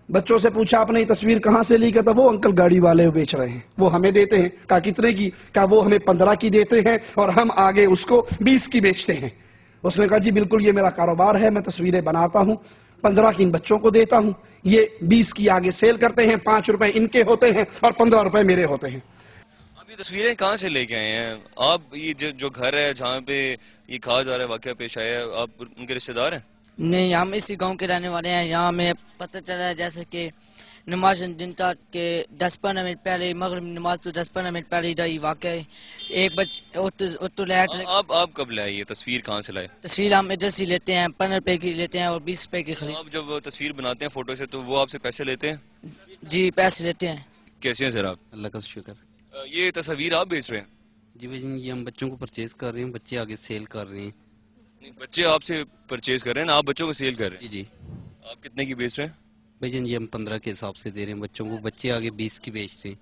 बच्चों से पूछा आपने ये तस्वीर कहाँ से ली? कहता वो अंकल गाड़ी वाले बेच रहे हैं, वो हमें देते हैं। कहा कितने की? कहा वो हमें 15 की देते हैं और हम आगे उसको 20 की बेचते हैं। उसने कहा जी बिल्कुल ये मेरा कारोबार है, मैं तस्वीरें बनाता हूँ, 15 की इन बच्चों को देता हूँ, ये 20 की आगे सेल करते हैं, 5 रुपए इनके होते हैं और 15 रुपए मेरे होते हैं। आप ये तस्वीरें कहाँ से लेके आए हैं? आप ये जो घर है जहाँ पे ये कहा जा रहा है वाकया पेश आया है, आप उनके रिश्तेदार हैं? नहीं, हम इसी गांव के रहने वाले हैं। यहाँ हमें पता चला है जैसे कि नमाज जिनता के 10-15 मिनट पहले, मगरिब नमाज तो 10-15 मिनट पहले इधर वाक़या एक आप कब लाए ये तस्वीर, कहाँ से लाए? तस्वीर हम इधर से लेते हैं, 15 रुपए की लेते हैं और 20 रुपए की खरीद। आप जब तस्वीर बनाते हैं फोटो से तो वो आपसे पैसे लेते हैं? जी पैसे लेते हैं। कैसे हैं सर आप? अल्लाह का शुक्र। ये तस्वीर आप बेच रहे हैं? जी भाई, ये हम बच्चों को परचेज कर रहे हैं, बच्चे आगे सेल कर रहे हैं। बच्चे आपसे परचेज कर रहे हैं ना, आप बच्चों को सेल कर रहे हैं? जी जी। आप कितने की बेच रहे हैं? भाई ये हम 15 के हिसाब से दे रहे हैं बच्चों को, बच्चे आगे 20 की बेच रहे हैं।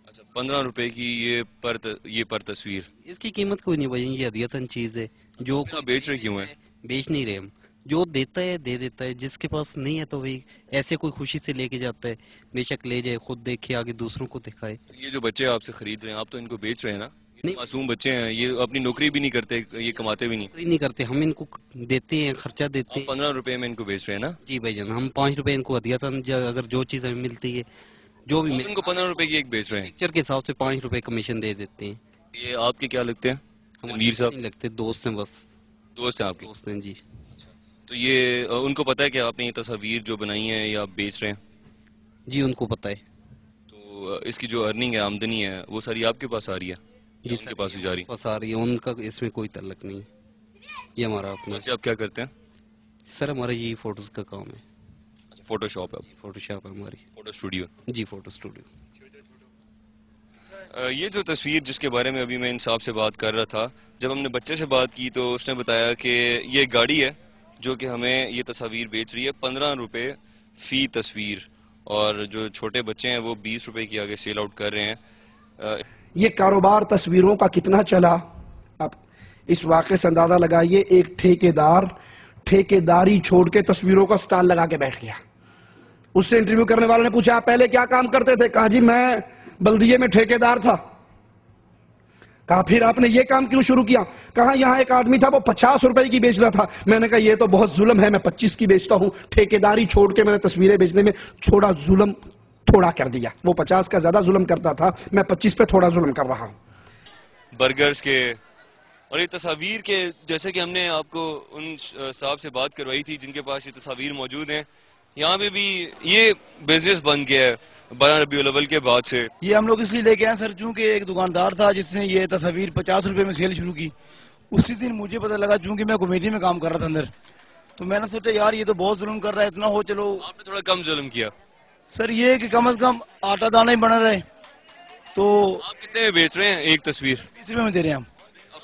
अच्छा, 15 रुपए की ये पर तस्वीर? इसकी कीमत कोई नहीं भाई, ये हदियतन चीज है। जो आप बेच रहे क्यों हैं? बेच नहीं रहे हम, जो देता है दे देता है, जिसके पास नहीं है तो भाई ऐसे कोई खुशी से लेके जाता है, बेशक ले जाए, खुद देखे आगे दूसरों को दिखाए। ये जो बच्चे आपसे खरीद रहे हैं, आप तो इनको बेच रहे हैं ना? नहीं, मासूम बच्चे हैं, ये अपनी नौकरी भी नहीं करते, ये कमाते भी नहीं। नौकरी नहीं करते, हम इनको देते हैं, खर्चा देते हैं। 15 रुपए में इनको बेच रहे हैं ना? जी भाई जान, हम 5 रुपए इनको हदियतन, अगर जो चीज हमें मिलती है, जो भी इनको 15 रुपए की एक बेच रहे हैं। पिक्चर के हिसाब से 5 रुपए कमीशन दे देते हैं। ये आपके क्या लगते हैं? हम अमीर साहब नहीं लगते, दोस्त हैं बस। दोस्त हैं आपके? दोस्त हैं जी। तो ये उनको पता है कि आपने ये तस्वीर जो बनाई है या आप बेच रहे हैं? जी उनको पता है। तो इसकी जो अर्निंग है, आमदनी है, वो सारी आपके पास आ रही है? जी उनके पास भी जा रही है? पास आ रही है, उनका इसमें कोई ताल्लुक नहीं है, ये हमारा अपना। वैसे आप क्या करते हैं? सर हमारा ये फोटोज का काम है। अच्छा, फोटोशॉप है? फोटोशॉप है हमारी। Photo studio? जी फोटो स्टूडियो। ये जो तस्वीर जिसके बारे में अभी मैं इंसाफ से बात कर रहा था, जब हमने बच्चे से बात की तो उसने बताया कि ये गाड़ी है जो कि हमें ये तस्वीर बेच रही है 15 रुपए फी तस्वीर, और जो छोटे बच्चे हैं वो 20 रुपए की आगे सेल आउट कर रहे हैं। ये कारोबार तस्वीरों का कितना चला, आप इस वाक़े से अंदाजा लगाइए। एक ठेकेदार ठेकेदारी छोड़ के तस्वीरों का स्टॉल लगा के बैठ गया। उससे इंटरव्यू करने वाले ने पूछा आप पहले क्या काम करते थे? कहा जी मैं बल्दिये में ठेकेदार था। कहा फिर आपने ये काम क्यों शुरू किया? कहा यहाँ एक आदमी था वो 50 रुपए की बेच रहा था, मैंने कहा ये तो बहुत जुल्म है, मैं 25 की बेचता हूँ। ठेकेदारी छोड़ के मैंने तस्वीरें बेचने में छोड़ा, जुल्म थोड़ा कर दिया। वो 50 का ज्यादा जुल्म करता था, मैं 25 पे थोड़ा जुल्म कर रहा हूँ। बर्गर्स के और ये तस्वीर के, जैसे कि हमने आपको उन साहब से बात करवाई थी जिनके पास ये तस्वीर मौजूद हैं, यहाँ पे भी ये बिजनेस बन गया है 12 रबीउल अव्वल के बाद से। ये हम लोग इसलिए लेके आए सर, चूंकि एक दुकानदार था जिसने ये तस्वीर 50 रुपए में सेल शुरू की। उसी दिन मुझे पता लगा, चूंकि मैं कमेटी में काम कर रहा था अंदर, तो मैंने सोचा यार ये तो बहुत जुल्म कर रहा है, इतना हो चलो। आपने थोड़ा कम जुल्म किया सर, ये कि कम से कम आटा दाना ही बना रहे। तो आप कितने में बेच रहे हैं एक तस्वीर? 20 रुपए में दे रहे हैं हम।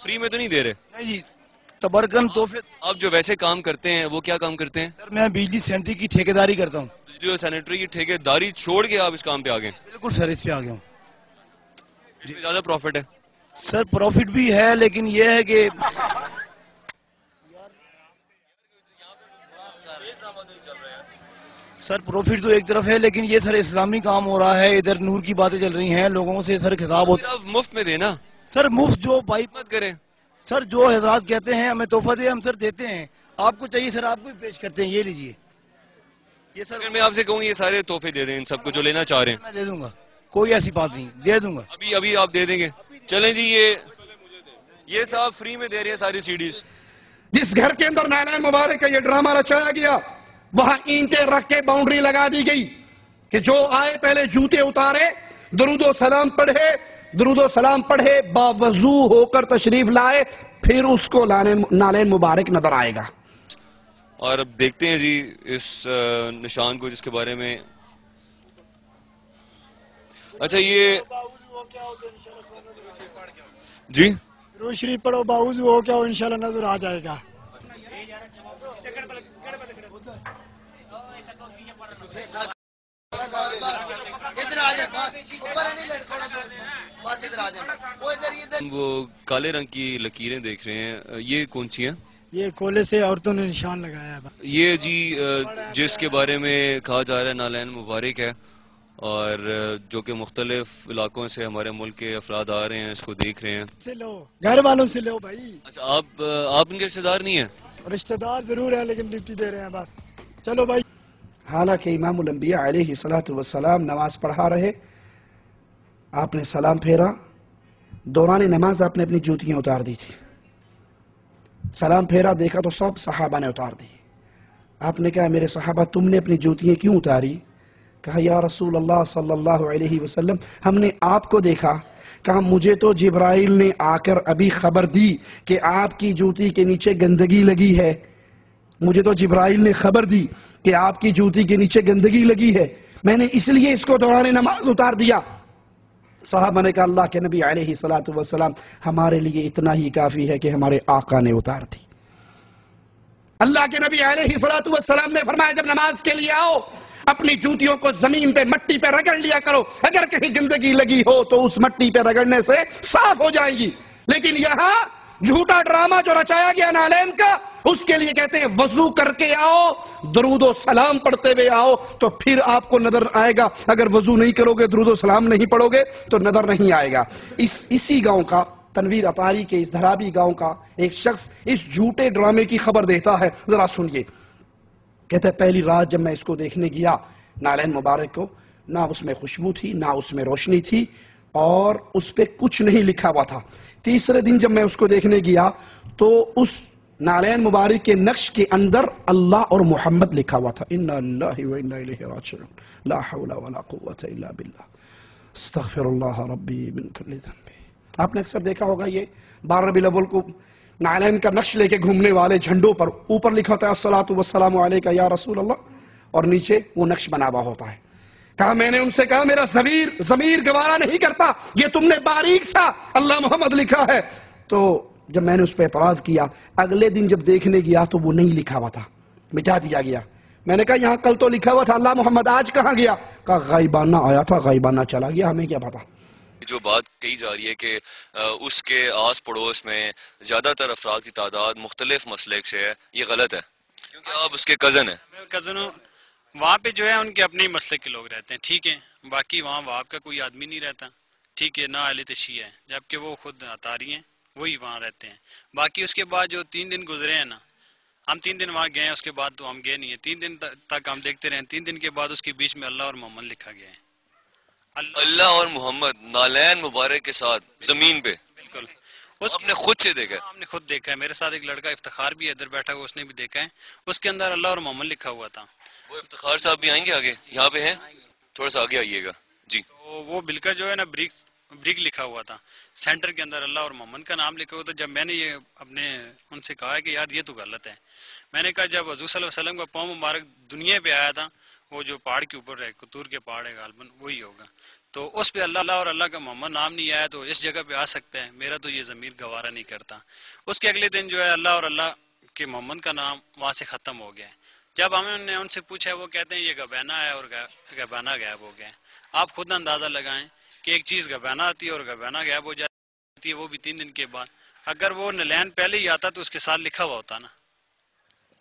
फ्री में तो नहीं दे रहे? नहीं जी, तबरकन तोहफे। आप जो वैसे काम करते हैं वो क्या काम करते हैं? सर मैं बिजली सेंटर की ठेकेदारी करता हूँ। बिजली और सैनिटरी की ठेकेदारी छोड़ के आप इस काम पे आ गए? बिल्कुल सर, इस पे आ गया हूँ। इसमें ज्यादा प्रॉफिट है? सर प्रॉफिट भी है, लेकिन ये है कि सर प्रॉफिट तो एक तरफ है, लेकिन ये सर इस्लामी काम हो रहा है, इधर नूर की बातें चल रही हैं, लोगों से सर खिताब होता है। आप मुफ्त में देना सर, मुफ्त जो भाई मत करें सर, जो हजरात कहते हैं हमें तोहफा दे, हम सर देते हैं। आपको चाहिए सर, आपको भी पेश करते हैं, ये लीजिए। ये सर अगर मैं आपसे कहूँ ये सारे तोहफे दे दें इन सबको जो लेना चाह रहे हैं? मैं दे दूंगा, कोई ऐसी बात नहीं, दे दूंगा। अभी अभी आप दे देंगे? चलें जी, ये साहब फ्री में दे रहे हैं सारी सीडीज। जिस घर के अंदर नायलान मुबारक का ये ड्रामा रचाया गया, वहां ईंटें रख के बाउंड्री लगा दी गई कि जो आए पहले जूते उतारे, दरूदो सलाम पढ़े, दरूदो सलाम पढ़े, बावजू होकर तशरीफ लाए, फिर उसको नालेन मुबारक नजर आएगा। और अब देखते हैं जी इस निशान को जिसके बारे में, अच्छा ये जी रोज शरीफ पढ़ो, बावजू हो क्या हो, इंशाल्लाह नजर आ जाएगा। वो काले रंग की लकीरें देख रहे हैं, ये कौन सी हैं? ये कोले से औरतों ने निशान लगाया है। یہ جی جس کے بارے میں کہا جا رہا ہے نالین مبارک ہے، اور جو کہ مختلف علاقوں سے ہمارے ملک کے افراد آ رہے ہیں، اس کو دیکھ رہے ہیں. سے لو، گھر والوں سے لو بھائی. اچھا آپ ان کے رشتے دار نہیں ہیں؟ رشتہ دار ضرور ہے لیکن ڈپٹی دے رہے ہیں بس. چلو بھائی. حالانکہ امام الانبیاء علیہ الصلوۃ والسلام نماز پڑھا رہے، آپ نے سلام پھیرا، دوران نماز آپ نے اپنی جوتیاں اتار دی تھی. سلام پھیرا، دیکھا تو سب صحابہ نے اتار دی. آپ نے کہا میرے صحابہ تم نے اپنی جوتیاں کیوں اتاری؟ کہا یا رسول اللہ صلی اللہ علیہ وسلم ہم نے آپ کو دیکھا. کہا مجھے تو جبرائیل نے آ کر ابھی خبر دی کہ آپ کی جوتی کے نیچے گندگی لگی ہے. مجھے تو جبرائیل نے خبر دی کہ آپ کی جوتی کے نیچے گندگی لگی ہے، میں نے اس لیے اس کو دوران نماز اتار دیا. صحابہ نے کہا اللہ کے نبی علیہ الصلوۃ والسلام ہمارے لیے اتنا ہی کافی ہے کہ ہمارے آقا نے اتار دی. اللہ کے نبی علیہ الصلوۃ والسلام نے فرمایا جب نماز کے لیے آؤ اپنی جوتیوں کو زمین پہ مٹی پہ رگڑ لیا کرو، اگر کہیں گندگی لگی ہو تو اس مٹی پہ رگڑنے سے صاف ہو جائیں گی. لیکن یہاں جھوٹا ڈرامہ جو رچایا گیا نالین کا، اس کے لیے کہتے ہیں وضو کر کے آؤ، درود و سلام پڑھتے ہوئے آؤ تو پھر آپ کو نظر آئے گا. اگر وضو نہیں کرو گے، درود و سلام نہیں پڑھو گے تو نظر نہیں آئے گا. اسی گاؤں کا، تنویر اطاری کے اس دھرابی گاؤں کا ایک شخص اس جھوٹے ڈرامے کی خبر دیتا ہے. ذرا سنیے. کہتا ہے پہلی رات جب میں اس کو دیکھنے گیا نالین مبارک کو، نہ اس میں خوشبو تھی، نہ اس میں روشنی تھی، اور اس پہ کچھ نہیں لکھا ہوا تھا. تیسرے دن جب میں اس کو دیکھنے گیا تو اس نالین مبارک کے نقش کے اندر اللہ اور محمد لکھا ہوا تھا. انا للہ و انا الیہ راجعون، لا حول ولا قوة الا باللہ، استغفر اللہ ربی من کل ذنب. آپ نے اکثر دیکھا ہوگا یہ 12 ربیع الاول کو نالین کا نقش لے کے گھومنے والے جھنڈوں پر اوپر لکھا ہوتا ہے الصلاۃ والسلام علیک یا رسول اللہ، اور نیچے وہ نقش بنا ہوا ہوتا ہے. کہا میں نے ان سے کہا میرا ضمیر گوارا نہیں کرتا، یہ تم نے باریک سا اللہ محمد لکھا ہے. تو جب میں نے اس پہ اعتراض کیا، اگلے دن جب دیکھنے گیا تو وہ نہیں لکھا ہوا تھا، مٹا دیا گیا. میں نے کہا یہاں کل تو لکھا ہوا تھا اللہ محمد، آج کہاں گیا؟ کہا غائبانہ آیا تھا، غائبانہ چلا گیا، ہمیں کیا پتا. جو بات کہی جا رہی ہے کہ اس کے آس پڑوس میں زیادہ تر افراد کی تعداد مختلف مسلک سے ہے، یہ غلط ہے کیونکہ آپ اس کے کزن ہیں. کزن وہاں پہ جو ہے ان کے اپنے مسلک کے لوگ رہتے ہیں، ٹھیک ہے. باقی وہاں وہاں کا کوئی آدمی نہیں رہتا، ٹھیک ہے، نہ اہل تشیع ہے، جبکہ وہ خود اطاری ہیں، وہی وہاں رہتے ہیں. باقی اس کے بعد جو 3 دن گزرے ہیں نا، ہم 3 دن وہاں گئے ہیں، اس کے بعد تو ہم گئے نہیں ہیں. 3 دن تک ہم دیکھتے رہے ہیں. 3 دن کے بعد اس کے بیچ میں اللہ اور محمد لکھا گیا ہے. اللہ اور محمد نالین مبارک کے ساتھ زمین پہ بالکل آپ نے خود سے دیکھا ہے؟ ہم نے خود دیکھا ہے. میرے ساتھ ایک لڑکا افتخار بھی ادھر بیٹھا ہوا، اس نے بھی دیکھا ہے. اس کے اندر اللہ اور محمد لکھا ہوا تھا. وہ افتخار صاحب بھی آئیں گے آگے، یہاں پہ ہیں، تھوڑا سا آگے آئیے گا جی. تو وہ بلکہ جو ہے نا بریک لکھا ہوا تھا، سینٹر کے اندر اللہ اور محمد کا نام لکھا ہوا تھا. جب میں نے یہ اپنے ان سے کہا کہ یار یہ تو غلط ہے، میں نے کہا جب حضور صلی اللہ علیہ وسلم کا پاؤں مبارک دنیا پہ آیا تھا، وہ جو پہاڑ کے اوپر ہے، کتور کے پہاڑ ہے غالباً وہی ہوگا، تو اس پہ اللہ اور اللہ کا محمد نام نہیں آیا تو اس جگہ پہ آ سکتا ہے. میرا تو یہ ضمیر گوارا نہیں کرتا. اس کے اگلے دن جو ہے اللہ اور اللہ کے محمد کا نام وہاں سے ختم ہو گیا ہے. جب ہمیں نے ان سے پوچھا، وہ کہتے ہیں یہ گبینہ ہے اور گبینہ غائب ہو گیا ہے. آپ خود اندازہ لگائیں کہ ایک چیز گبینہ آتی ہے اور گبینہ غائب ہو جاتی ہے، وہ بھی 3 دن کے بعد. اگر وہ نلین پہلے ہی آتا تو اس کے ساتھ لکھا ہوا ہوتا نا.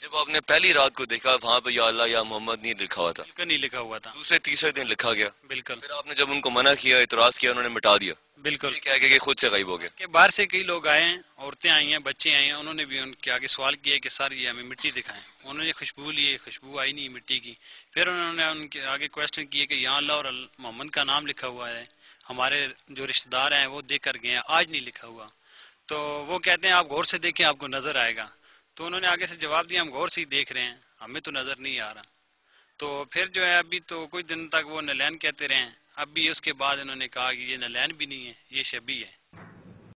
جب آپ نے پہلی رات کو دیکھا وہاں پہ یا اللہ یا محمد نہیں لکھا ہوا تھا، بالکل نہیں لکھا ہوا تھا. دوسرے تیسرے دن لکھا گیا، بالکل پھر آپ نے جب ان کو منع کیا، اعتراض کیا، انہوں نے مٹا دیا، بالکل. یہ کہہ کے کہ خود سے غائب ہو گیا. کہ باہر سے کئی لوگ آئے ہیں، عورتیں آئی ہیں، بچے آئے ہیں، انہوں نے بھی ان کے آگے سوال کیا کہ سر یہ ہمیں مٹی دکھائیں. انہوں نے خوشبو لی، خوشبو آئی نہیں مٹی کی. پھر انہوں نے ان کے آگے کوشچن کیے کہ یہاں اللہ اور محمد کا نام لکھا ہوا ہے، ہمارے جو رشتہ دار ہیں وہ دیکھ کر گئے ہیں، آج نہیں لکھا ہوا. تو وہ کہتے ہیں آپ غور سے دیکھیں آپ کو نظر آئے گا. تو انہوں نے آگے سے جواب دیا ہم غور سے ہی دیکھ رہے ہیں، ہمیں تو نظر نہیں آ رہا. تو پھر جو ہے ابھی تو کچھ دن تک وہ نلین کہتے رہے ہیں. اب بھی اس کے بعد انہوں نے کہا کہ یہ نلین بھی نہیں ہے، یہ شبی ہے.